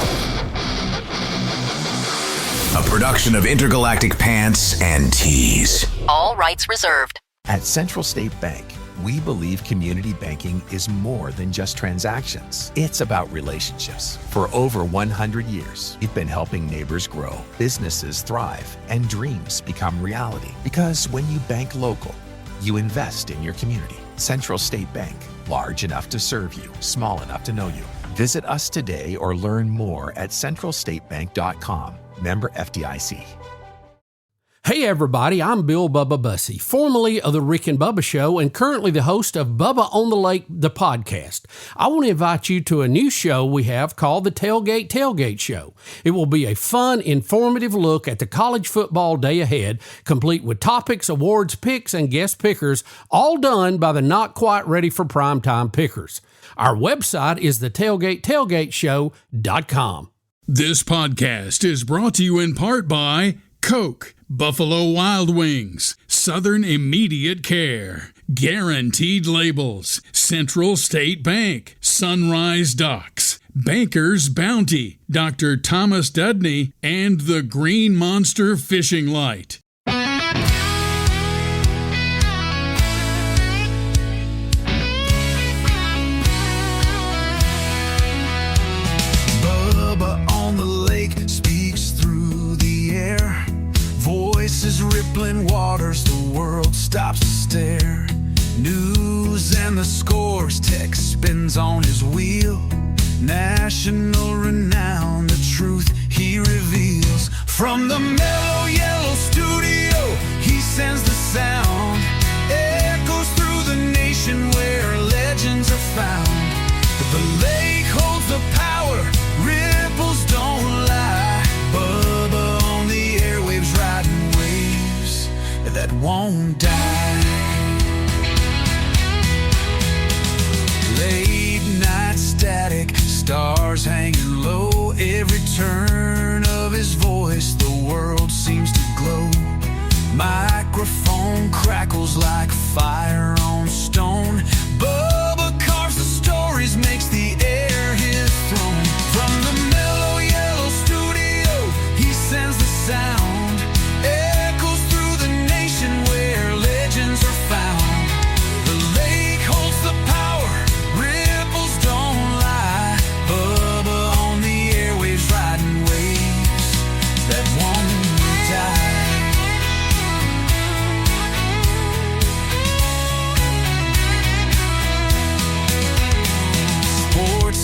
Speaker 8: A production of Intergalactic Pants and Tees.
Speaker 13: All rights reserved.
Speaker 14: At Central State Bank, we believe community banking is more than just transactions. It's about relationships. For over 100 years, we've been helping neighbors grow, businesses thrive, and dreams become reality. Because when you bank local, you invest in your community. Central State Bank, large enough to serve you, small enough to know you. Visit us today or learn more at centralstatebank.com. Member FDIC.
Speaker 3: Hey everybody, I'm Bill Bubba Bussey, formerly of the Rick and Bubba Show and currently the host of Bubba on the Lake, the podcast. I want to invite you to a new show we have called the Tailgate Show. It will be a fun, informative look at the college football day ahead, complete with topics, awards, picks, and guest pickers, all done by the not quite ready for primetime pickers. Our website is thetailgateshow.com.
Speaker 1: This podcast is brought to you in part by Coke, Buffalo Wild Wings, Southern Immediate Care, Guaranteed Labels, Central State Bank, Sunrise Docks, Banker's Bounty, Dr. Thomas Dudney, and the Green Monster Fishing Light.
Speaker 2: Rippling waters, the world stops to stare.
Speaker 13: News and the scores, tech spins on his wheel. National renown, the truth he reveals. From the mellow yellow studio, he sends the sound. Echoes through the nation where legends are found. The lake holds the power, ripples don't lie. Bubba on the airwaves, riding waves that won't die. Late night static, stars hanging low. Every turn of his voice, the world seems to glow. Microphone crackles like fire on stone. Bubba carves the stories, makes the air his throne. From the mellow yellow studio, he sends the sound. Echoes through the nation where legends are found. The lake holds the power, ripples don't lie. Bubba on the airwaves, riding waves that won't die.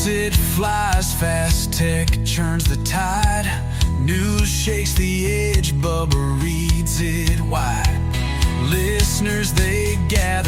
Speaker 13: It flies fast, tech churns the tide. News shakes the edge, Bubba reads it wide. Listeners, they gather